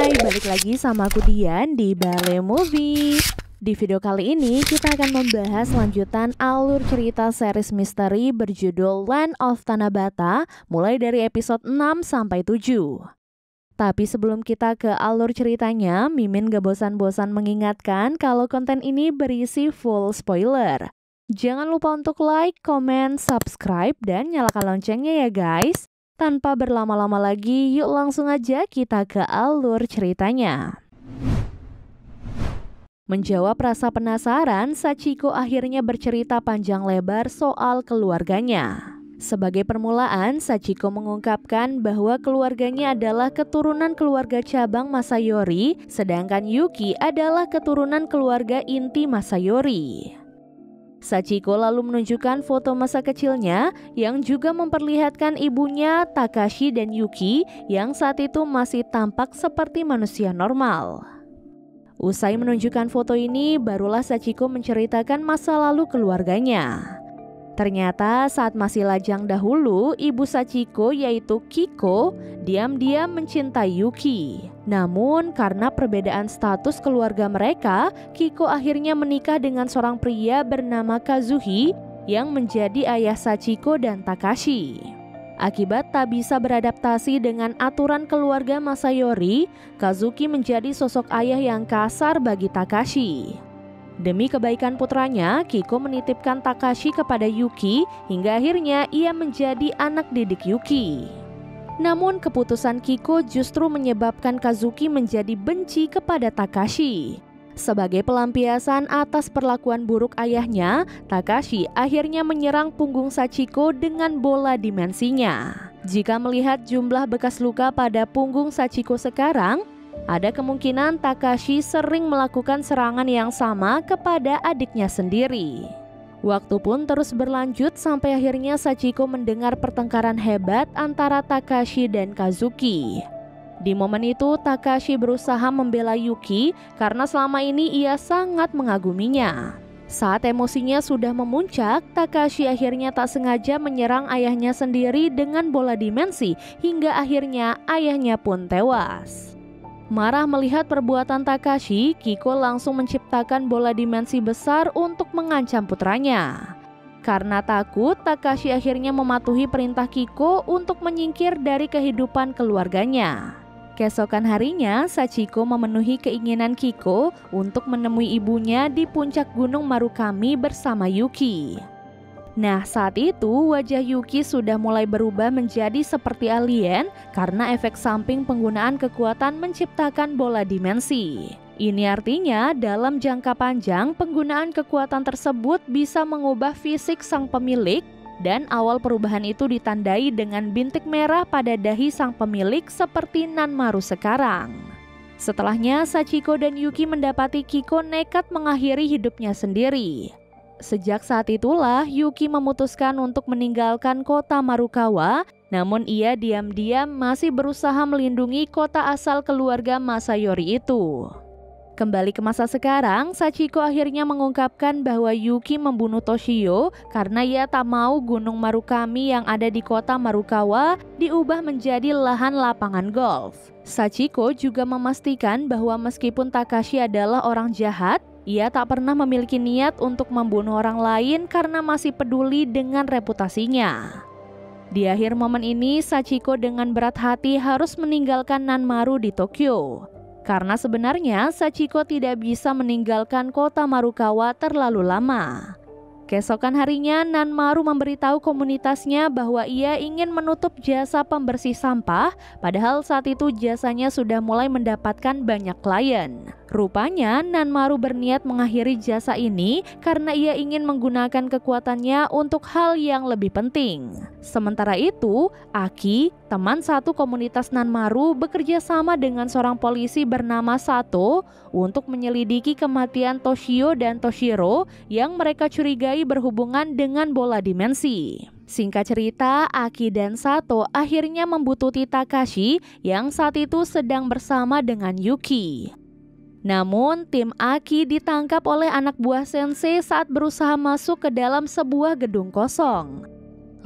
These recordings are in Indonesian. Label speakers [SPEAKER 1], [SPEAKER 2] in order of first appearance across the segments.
[SPEAKER 1] Hai, balik lagi sama aku Dian di Bale Movie. Di video kali ini kita akan membahas lanjutan alur cerita series misteri berjudul Land of Tanabata mulai dari episode 6 sampai 7. Tapi sebelum kita ke alur ceritanya, Mimin gak bosan-bosan mengingatkan kalau konten ini berisi full spoiler. Jangan lupa untuk like, comment, subscribe, dan nyalakan loncengnya ya guys. Tanpa berlama-lama lagi, yuk langsung aja kita ke alur ceritanya. Menjawab rasa penasaran, Sachiko akhirnya bercerita panjang lebar soal keluarganya. Sebagai permulaan, Sachiko mengungkapkan bahwa keluarganya adalah keturunan keluarga cabang Masayori, sedangkan Yuki adalah keturunan keluarga inti Masayori. Sachiko lalu menunjukkan foto masa kecilnya yang juga memperlihatkan ibunya, Takashi dan Yuki yang saat itu masih tampak seperti manusia normal. Usai menunjukkan foto ini, barulah Sachiko menceritakan masa lalu keluarganya. Ternyata saat masih lajang dahulu, ibu Sachiko yaitu Kiko diam-diam mencintai Yuki. Namun karena perbedaan status keluarga mereka, Kiko akhirnya menikah dengan seorang pria bernama Kazuhi yang menjadi ayah Sachiko dan Takashi. Akibat tak bisa beradaptasi dengan aturan keluarga Masayori, Kazuki menjadi sosok ayah yang kasar bagi Takashi. Demi kebaikan putranya, Kiko menitipkan Takashi kepada Yuki hingga akhirnya ia menjadi anak didik Yuki. Namun keputusan Kiko justru menyebabkan Kazuki menjadi benci kepada Takashi. Sebagai pelampiasan atas perlakuan buruk ayahnya, Takashi akhirnya menyerang punggung Sachiko dengan bola dimensinya. Jika melihat jumlah bekas luka pada punggung Sachiko sekarang, ada kemungkinan Takashi sering melakukan serangan yang sama kepada adiknya sendiri. Waktu pun terus berlanjut sampai akhirnya Sachiko mendengar pertengkaran hebat antara Takashi dan Kazuki. Di momen itu Takashi berusaha membela Yuki karena selama ini ia sangat mengaguminya. Saat emosinya sudah memuncak, Takashi akhirnya tak sengaja menyerang ayahnya sendiri dengan bola dimensi hingga akhirnya ayahnya pun tewas. Marah melihat perbuatan Takashi, Kiko langsung menciptakan bola dimensi besar untuk mengancam putranya. Karena takut, Takashi akhirnya mematuhi perintah Kiko untuk menyingkir dari kehidupan keluarganya. Keesokan harinya, Sachiko memenuhi keinginan Kiko untuk menemui ibunya di puncak Gunung Marukami bersama Yuki. Nah, saat itu wajah Yuki sudah mulai berubah menjadi seperti alien karena efek samping penggunaan kekuatan menciptakan bola dimensi. Ini artinya dalam jangka panjang penggunaan kekuatan tersebut bisa mengubah fisik sang pemilik dan awal perubahan itu ditandai dengan bintik merah pada dahi sang pemilik seperti Nanmaru sekarang. Setelahnya, Sachiko dan Yuki mendapati Kiko nekat mengakhiri hidupnya sendiri. Sejak saat itulah Yuki memutuskan untuk meninggalkan kota Marukawa, namun ia diam-diam masih berusaha melindungi kota asal keluarga Masayori itu. Kembali ke masa sekarang, Sachiko akhirnya mengungkapkan bahwa Yuki membunuh Toshio karena ia tak mau Gunung Marukami yang ada di kota Marukawa diubah menjadi lahan lapangan golf. Sachiko juga memastikan bahwa meskipun Takashi adalah orang jahat, ia tak pernah memiliki niat untuk membunuh orang lain karena masih peduli dengan reputasinya. Di akhir momen ini, Sachiko dengan berat hati harus meninggalkan Nanmaru di Tokyo. Karena sebenarnya Sachiko tidak bisa meninggalkan kota Marukawa terlalu lama. Keesokan harinya, Nanmaru memberitahu komunitasnya bahwa ia ingin menutup jasa pembersih sampah, padahal saat itu jasanya sudah mulai mendapatkan banyak klien. Rupanya, Nanmaru berniat mengakhiri jasa ini karena ia ingin menggunakan kekuatannya untuk hal yang lebih penting. Sementara itu, Aki, teman satu komunitas Nanmaru, bekerja sama dengan seorang polisi bernama Sato untuk menyelidiki kematian Toshio dan Toshiro yang mereka curigai berhubungan dengan bola dimensi. Singkat cerita, Aki dan Sato akhirnya membuntuti Takashi yang saat itu sedang bersama dengan Yuki. Namun, tim Aki ditangkap oleh anak buah Sensei saat berusaha masuk ke dalam sebuah gedung kosong.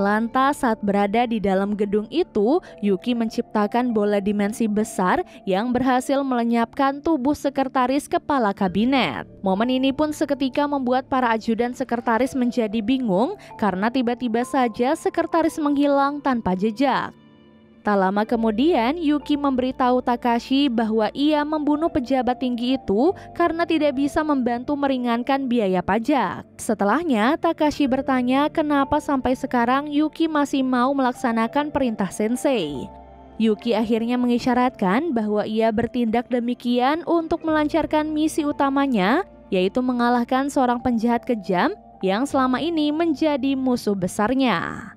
[SPEAKER 1] Lantas saat berada di dalam gedung itu, Yuki menciptakan bola dimensi besar yang berhasil melenyapkan tubuh sekretaris kepala kabinet. Momen ini pun seketika membuat para ajudan sekretaris menjadi bingung karena tiba-tiba saja sekretaris menghilang tanpa jejak. Tak lama kemudian, Yuki memberitahu Takashi bahwa ia membunuh pejabat tinggi itu karena tidak bisa membantu meringankan biaya pajak. Setelahnya, Takashi bertanya kenapa sampai sekarang Yuki masih mau melaksanakan perintah sensei. Yuki akhirnya mengisyaratkan bahwa ia bertindak demikian untuk melancarkan misi utamanya, yaitu mengalahkan seorang penjahat kejam yang selama ini menjadi musuh besarnya.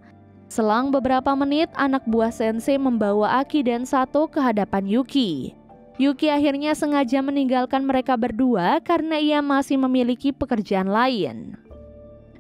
[SPEAKER 1] Selang beberapa menit, anak buah sensei membawa Aki dan Sato ke hadapan Yuki. Yuki akhirnya sengaja meninggalkan mereka berdua karena ia masih memiliki pekerjaan lain.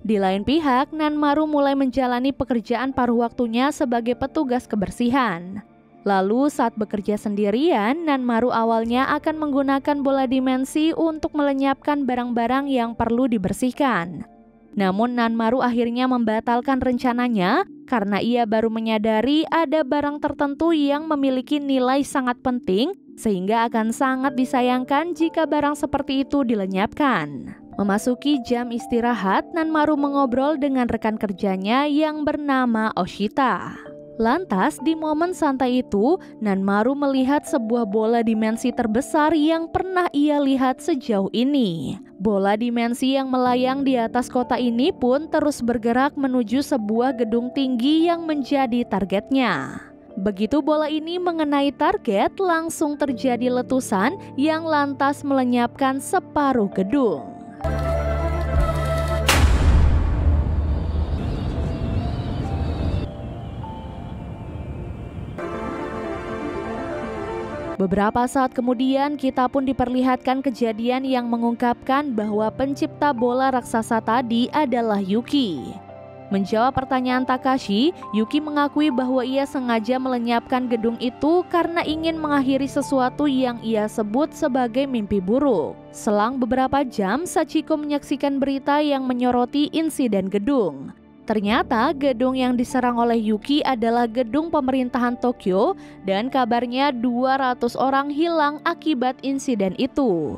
[SPEAKER 1] Di lain pihak, Nanmaru mulai menjalani pekerjaan paruh waktunya sebagai petugas kebersihan. Lalu saat bekerja sendirian, Nanmaru awalnya akan menggunakan bola dimensi untuk melenyapkan barang-barang yang perlu dibersihkan. Namun Nanmaru akhirnya membatalkan rencananya karena ia baru menyadari ada barang tertentu yang memiliki nilai sangat penting sehingga akan sangat disayangkan jika barang seperti itu dilenyapkan. Memasuki jam istirahat, Nanmaru mengobrol dengan rekan kerjanya yang bernama Oshita. Lantas di momen santai itu, Nanmaru melihat sebuah bola dimensi terbesar yang pernah ia lihat sejauh ini. Bola dimensi yang melayang di atas kota ini pun terus bergerak menuju sebuah gedung tinggi yang menjadi targetnya. Begitu bola ini mengenai target, langsung terjadi letusan yang lantas melenyapkan separuh gedung. Beberapa saat kemudian, kita pun diperlihatkan kejadian yang mengungkapkan bahwa pencipta bola raksasa tadi adalah Yuki. Menjawab pertanyaan Takashi, Yuki mengakui bahwa ia sengaja melenyapkan gedung itu karena ingin mengakhiri sesuatu yang ia sebut sebagai mimpi buruk. Selang beberapa jam, Sachiko menyaksikan berita yang menyoroti insiden gedung. Ternyata gedung yang diserang oleh Yuki adalah gedung pemerintahan Tokyo dan kabarnya 200 orang hilang akibat insiden itu.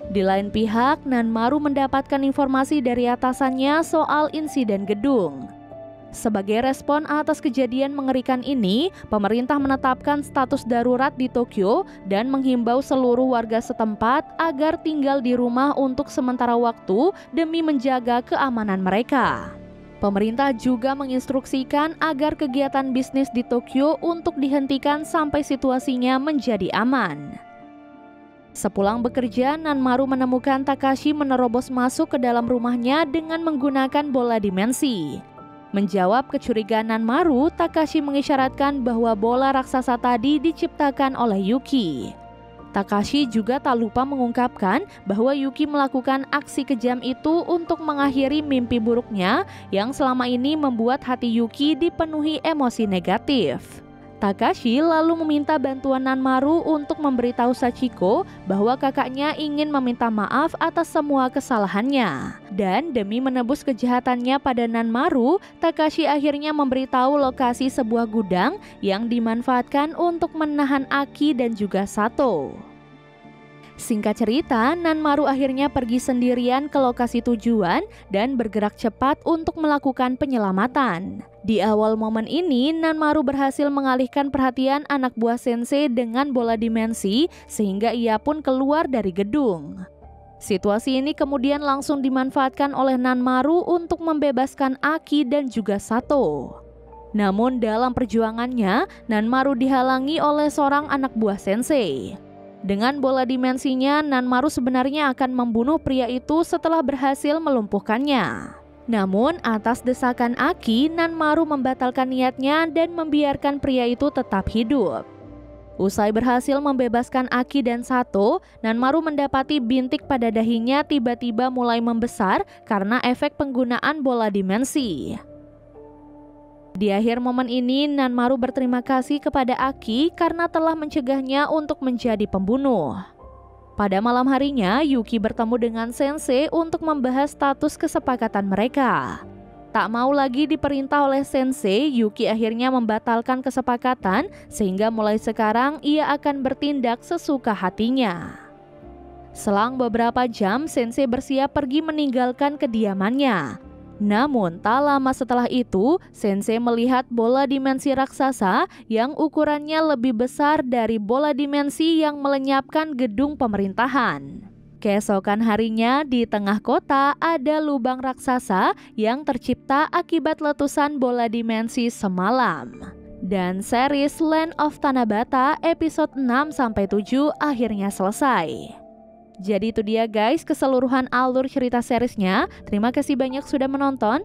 [SPEAKER 1] Di lain pihak, Nanmaru mendapatkan informasi dari atasannya soal insiden gedung. Sebagai respon atas kejadian mengerikan ini, pemerintah menetapkan status darurat di Tokyo dan menghimbau seluruh warga setempat agar tinggal di rumah untuk sementara waktu demi menjaga keamanan mereka. Pemerintah juga menginstruksikan agar kegiatan bisnis di Tokyo untuk dihentikan sampai situasinya menjadi aman. Sepulang bekerja, Nanmaru menemukan Takashi menerobos masuk ke dalam rumahnya dengan menggunakan bola dimensi. Menjawab kecurigaan Nanmaru, Takashi mengisyaratkan bahwa bola raksasa tadi diciptakan oleh Yuki. Takashi juga tak lupa mengungkapkan bahwa Yuki melakukan aksi kejam itu untuk mengakhiri mimpi buruknya yang selama ini membuat hati Yuki dipenuhi emosi negatif. Takashi lalu meminta bantuan Nanmaru untuk memberitahu Sachiko bahwa kakaknya ingin meminta maaf atas semua kesalahannya. Dan demi menebus kejahatannya pada Nanmaru, Takashi akhirnya memberitahu lokasi sebuah gudang yang dimanfaatkan untuk menahan Aki dan juga Sato. Singkat cerita, Nanmaru akhirnya pergi sendirian ke lokasi tujuan dan bergerak cepat untuk melakukan penyelamatan. Di awal momen ini, Nanmaru berhasil mengalihkan perhatian anak buah sensei dengan bola dimensi sehingga ia pun keluar dari gedung. Situasi ini kemudian langsung dimanfaatkan oleh Nanmaru untuk membebaskan Aki dan juga Sato. Namun dalam perjuangannya, Nanmaru dihalangi oleh seorang anak buah sensei. Dengan bola dimensinya, Nanmaru sebenarnya akan membunuh pria itu setelah berhasil melumpuhkannya. Namun atas desakan Aki, Nanmaru membatalkan niatnya dan membiarkan pria itu tetap hidup. Usai berhasil membebaskan Aki dan Sato, Nanmaru mendapati bintik pada dahinya tiba-tiba mulai membesar karena efek penggunaan bola dimensi. Di akhir momen ini, Nanmaru berterima kasih kepada Aki karena telah mencegahnya untuk menjadi pembunuh. Pada malam harinya, Yuki bertemu dengan Sensei untuk membahas status kesepakatan mereka. Tak mau lagi diperintah oleh sensei, Yuki akhirnya membatalkan kesepakatan sehingga mulai sekarang ia akan bertindak sesuka hatinya. Selang beberapa jam, sensei bersiap pergi meninggalkan kediamannya. Namun tak lama setelah itu, sensei melihat bola dimensi raksasa yang ukurannya lebih besar dari bola dimensi yang melenyapkan gedung pemerintahan. Keesokan harinya, di tengah kota ada lubang raksasa yang tercipta akibat letusan bola dimensi semalam. Dan series Land of Tanabata episode 6-7 akhirnya selesai. Jadi itu dia guys keseluruhan alur cerita seriesnya. Terima kasih banyak sudah menonton.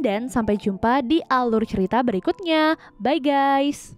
[SPEAKER 1] Dan sampai jumpa di alur cerita berikutnya. Bye guys.